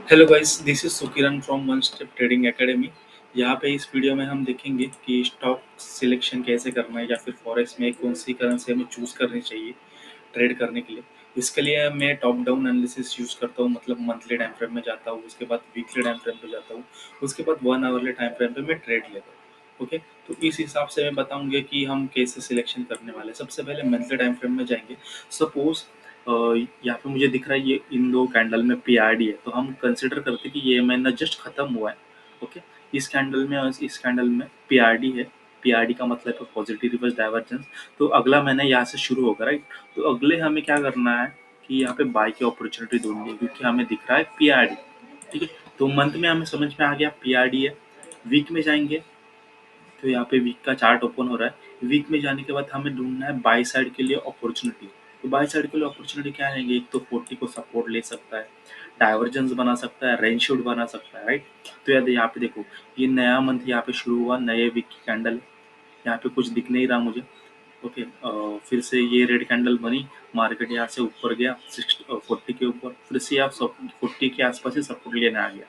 Hello guys, this is Sukiran from one step trading academy. यहाँ पे इस वीडियो में हम देखेंगे कि स्टॉक सिलेक्शन कैसे करना है या फिर फॉरेक्स में कौन सी करेंसी हमें चूज करनी चाहिए ट्रेड करने के लिए। इसके लिए मैं टॉप डाउन एनालिसिस यूज करता हूँ, मतलब मंथली टाइम फ्रेम में जाता हूँ, उसके बाद वीकली टाइम फ्रेम पे जाता हूँ, उसके बाद 1 आवरली टाइम फ्रेम पे मैं ट्रेड लेता हूँ। ओके, तो इस हिसाब से मैं बताऊंगा कि हम कैसे सिलेक्शन करने वाले हैं। सबसे पहले मंथली टाइम फ्रेम में जाएंगे। सपोज यहाँ पे मुझे दिख रहा है ये इन दो कैंडल में पीआरडी है, तो हम कंसिडर करते हैं कि ये महीना जस्ट खत्म हुआ है। ओके, इस कैंडल में और इस कैंडल में पीआरडी है। पीआरडी का मतलब है पॉजिटिव रिवर्स डाइवर्जेंस। तो अगला महीना यहाँ से शुरू होगा, राइट। तो अगले हमें क्या करना है कि यहाँ पे बाय की अपॉर्चुनिटी ढूंढनी है, क्योंकि हमें दिख रहा है पीआरडी। ठीक है, तो मंथ में हमें समझ में आ गया पीआरडी है। वीक में जाएंगे तो यहाँ पे वीक का चार्ट ओपन हो रहा है। वीक में जाने के बाद हमें ढूंढना है बाई साइड के लिए अपॉर्चुनिटी। तो बाई साइड के लिए अपॉर्चुनिटी क्या रहेंगे, एक तो 40 को सपोर्ट ले सकता है, डाइवर्जेंस बना सकता है, रेंज शूट बना सकता है, राइट। तो याद यहाँ पे देखो, ये नया मंथ यहाँ पे शुरू हुआ, नए वीक की कैंडल है। यहाँ पे कुछ दिख नहीं रहा मुझे। ओके, फिर से ये रेड कैंडल बनी, मार्केट यहाँ से ऊपर गया 40 के ऊपर, फिर से आप 40 के आसपास ही सपोर्ट लेने आ गया।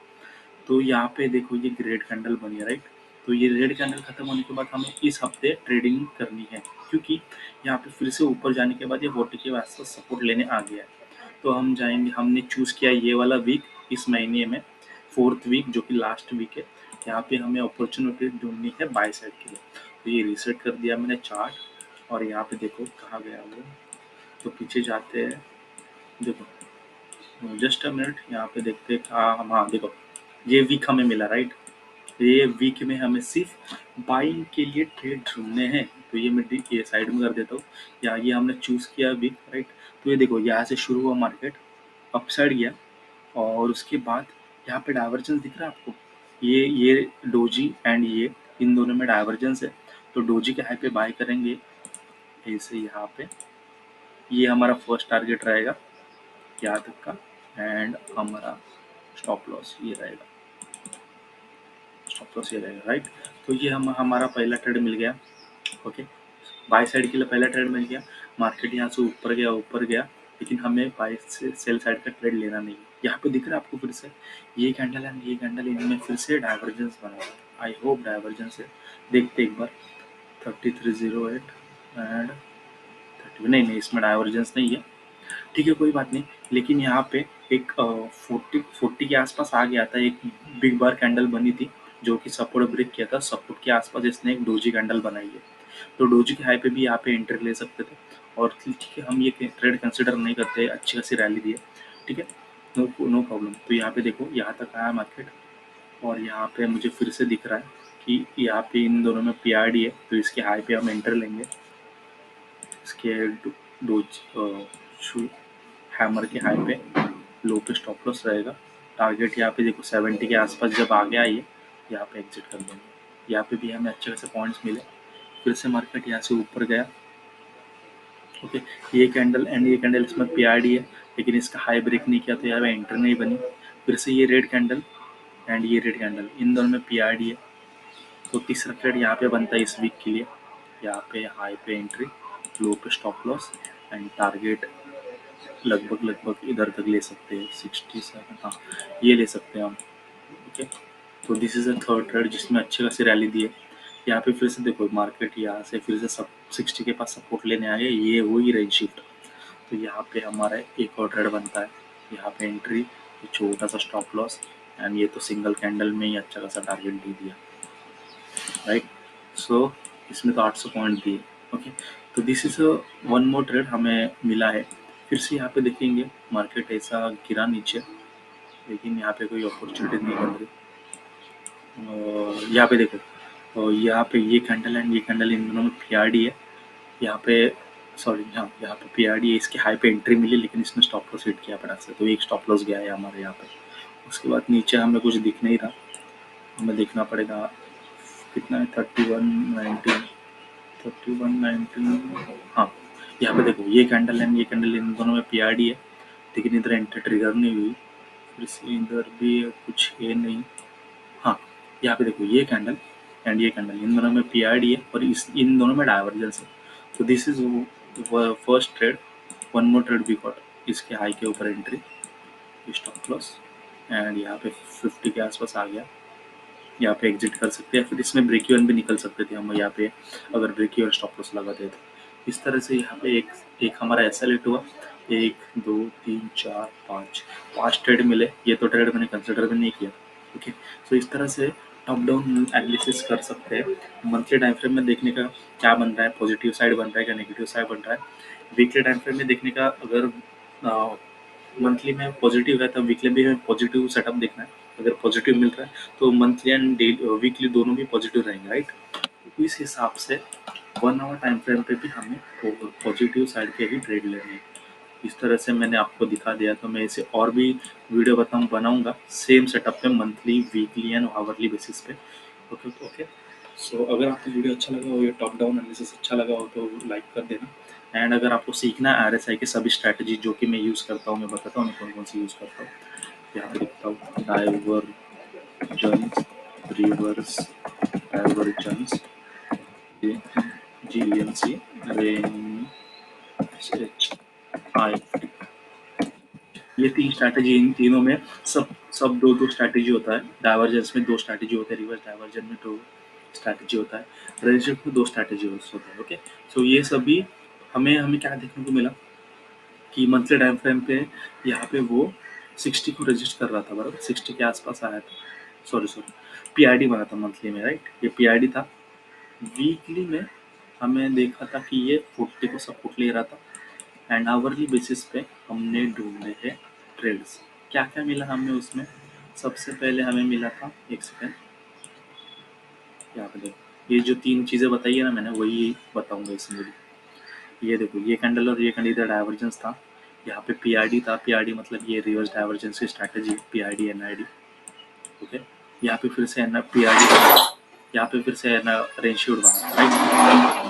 तो यहाँ पे देखो ये रेड कैंडल बनी है, राइट। तो ये रेड कैंडल खत्म होने के बाद हमें इस हफ्ते ट्रेडिंग करनी है, क्योंकि यहाँ पे फिर से ऊपर जाने के बाद ये 40 के आसपास सपोर्ट लेने आ गया है। तो हम जाएंगे, हमने चूज किया ये वाला वीक, इस महीने में 4th वीक जो कि लास्ट वीक है। यहाँ पे हमें अपॉर्चुनिटी ढूंढनी है बाय साइड के लिए। तो ये रीसेट कर दिया मैंने चार्ट, और यहाँ पे देखो कहाँ गया वो। तो पीछे जाते हैं, देखो जस्ट अ मिनट, यहाँ पे देखते हैं कहाँ हम। हाँ देखो, ये वीक हमें मिला, राइट। ये वीक में हमें सिर्फ बाइंग के लिए ट्रेड ढूंढने हैं। तो ये मैं ये साइड में कर देता हूँ, या ये हमने चूज किया वीक, राइट। तो ये देखो यहाँ से शुरू हुआ मार्केट, अपसाइड गया, और उसके बाद यहाँ पे डाइवर्जेंस दिख रहा है आपको। ये डोजी एंड ये, इन दोनों में डाइवर्जेंस है। तो डोजी के हाई पे बाय करेंगे ऐसे यहाँ पे। ये हमारा फर्स्ट टारगेट रहेगा यहाँ तक का, एंड हमारा स्टॉप लॉस ये रहेगा। स्टॉप लॉस ये रहेगा, राइट। तो ये हम हमारा पहला ट्रेड मिल गया। ओके, बाय साइड के लिए पहला ट्रेड मिल गया। मार्केट यहाँ से ऊपर गया, लेकिन हमें बाय से सेल साइड का ट्रेड लेना नहीं है। यहाँ पे दिख रहा है आपको फिर से ये कैंडल एंड ये कैंडल, इनमें फिर से डाइवर्जेंस बना है। आई होप डाइवर्जेंस है, देखते एक बार। 3308 एंड 30, नहीं नहीं, इसमें डाइवर्जेंस नहीं है। ठीक है, कोई बात नहीं। लेकिन यहाँ पे एक 40 के आसपास आ गया था, एक बिग बार कैंडल बनी थी जो कि सपोर्ट ब्रेक किया था। सपोर्ट के आसपास इसने एक डोजी कैंडल बनाई है। तो डोजी के हाई पे भी यहाँ पे एंट्री ले सकते थे। और ठीक है, हम ये ट्रेड कंसिडर नहीं करते, अच्छी खासी रैली दी है। ठीक है, नो प्रॉब्लम। तो यहाँ पे देखो यहाँ तक आया मार्केट, और यहाँ पे मुझे फिर से दिख रहा है कि यहाँ पे इन दोनों में पीआरडी है। तो इसके हाई पे हम एंटर लेंगे, इसके डोज हैमर के हाई पे, लो पे स्टॉप लॉस रहेगा। टारगेट यहाँ पे देखो 70 के आसपास जब आ गया ये, यहाँ पे एग्जिट कर देंगे। यहाँ पे भी हमें अच्छे खासे पॉइंट्स मिले। फिर से मार्केट यहाँ से ऊपर गया। ओके, ये कैंडल एंड ये कैंडल, इसमें पीआरडी है, लेकिन इसका हाई ब्रेक नहीं किया, तो यहाँ पे एंटर नहीं बनी। फिर से ये रेड कैंडल एंड ये रेड कैंडल, इन दोनों में पीआरडी है। तो तीसरा ट्रेड यहाँ पे बनता है इस वीक के लिए। यहाँ पे हाई पे एंट्री, लो पे स्टॉप लॉस, एंड टारगेट लगभग इधर तक ले सकते हैं 67। हाँ, ये ले सकते हैं हम। ओके, तो this is a third trade जिसमें अच्छी खासी रैली दी है। यहाँ पे फिर से देखो मार्केट यहाँ से फिर से सब 60 के पास सपोर्ट लेने आए, ये हुई रेंज शिफ्ट। तो यहाँ पे हमारा एक और ट्रेड बनता है, यहाँ पे एंट्री, छोटा सा स्टॉप लॉस, एंड ये तो सिंगल कैंडल में ही अच्छा खासा टारगेट दे दिया, राइट। सो इसमें तो 800 पॉइंट दिए। ओके, तो this is one more trade हमें मिला है। फिर से यहाँ पे देखेंगे मार्केट ऐसा गिरा नीचे, लेकिन यहाँ पे कोई अपॉर्चुनिटी नहीं बन रही। यहाँ पे देखो, यहाँ पे ये कैंडल एंड ये कैंडल, इन दोनों में पीआरडी है। यहाँ पे सॉरी, हाँ यहाँ पे पीआरडी है, इसके हाई पे एंट्री मिली, लेकिन इसने स्टॉप लॉस हिट किया फटाक से, तो एक स्टॉप लॉस गया है हमारे यहाँ पे। उसके बाद नीचे हमें कुछ दिख नहीं रहा, हमें देखना पड़ेगा कितना है, 3119, 3119। हाँ, यहाँ पे देखो ये कैंडल एंड ये कैंडल, इन दोनों में पीआरडी है, लेकिन इधर एंट्री ट्रिगर नहीं हुई। फिर से इधर भी कुछ ये नहीं। हाँ, यहाँ पे देखो ये कैंडल एंड ये कैंडल, इन दोनों में पीआरडी है, और इन दोनों में डाइवर्जेंस है। तो this is first trade, one more trade we got. इसके हाई के ऊपर एंट्री, स्टॉप लॉस, एंड यहाँ पे 50 के आसपास आ गया, यहाँ पे एग्जिट कर सकते हैं, फिर इसमें ब्रेक इवन भी निकल सकते थे हम यहाँ पे अगर ब्रेक इवन स्टॉप लॉस लगाते तो। इस तरह से यहाँ पे एक हमारा एसएल हुआ, 1 2 3 4 5 5 ट्रेड मिले। ये तो ट्रेड मैंने कंसिडर भी नहीं किया। ओके, सो इस तरह से टॉप डाउन एनालिसिस कर सकते हैं। मंथली टाइम फ्रेम में देखने का क्या बन रहा है, पॉजिटिव साइड बन रहा है क्या नेगेटिव साइड बन रहा है। वीकली टाइम फ्रेम में देखने का, अगर मंथली में पॉजिटिव है तो वीकली भी हमें पॉजिटिव सेटअप देखना है। अगर पॉजिटिव मिल रहा है तो मंथली एंड वीकली दोनों भी पॉजिटिव रहेंगे, राइट। तो इस हिसाब से 1 आवर टाइम फ्रेम पे भी हमें पॉजिटिव साइड के ही ट्रेड लेने हैं। इस तरह से मैंने आपको दिखा दिया, तो मैं इसे और भी वीडियो बनाऊंगा सेम सेटअप पे, monthly weekly and hourly basis पे। Okay okay. सो अगर आपको वीडियो अच्छा लगा हो, ये टॉप डाउन एनालिसिस अच्छा लगा हो तो लाइक कर देना। एंड अगर आपको सीखना है आरएसआई के सभी स्ट्रैटेजी जो कि मैं यूज़ करता हूँ, मैं बताता हूँ मैं कौन कौन सी यूज़ करता हूँ। यहाँ पे लिखता हूँ divergence, reverse divergence, GNC, range, आई। ये 3 स्ट्रैटेजी, इन तीनों में सब सब दो दो स्ट्रैटेजी होता है। डाइवर्जेंस में 2 स्ट्रैटेजी होता है, रिवर्स डाइवर्जन में 2 स्ट्रैटेजी होता है, रेजिस्टेंस में 2 स्ट्रैटेजी होता है। ओके, सो ये सभी हमें हमें क्या देखने को मिला कि मंथली टाइम फ्रेम पे यहाँ पे वो 60 को रजिस्ट कर रहा था, बराबर 60 के आसपास आया था। सॉरी सॉरी, पीआईडी बना था मंथली में, राइट, ये पीआईडी था। वीकली में हमें देखा था कि ये 40 को सपोर्ट ले रहा था। एंड आवरली बेसिस पे हमने ढूंढे थे ट्रेड्स। क्या क्या मिला हमें उसमें, सबसे पहले हमें मिला था, एक सेकेंड, यहाँ पे देखो, ये जो 3 चीज़ें बताई है ना मैंने, वही बताऊंगा इसमें भी। ये देखो, ये कैंडल और ये कैंडल इधर डाइवर्जेंस था, यहाँ पे पीआरडी था। पीआरडी मतलब ये रिवर्स डाइवर्जेंस की स्ट्रैटेजी, पीआरडी एनआईडी। ओके, यहाँ पे फिर से पीआरडी, यहाँ पे फिर से रेंशियोड बना, राइट।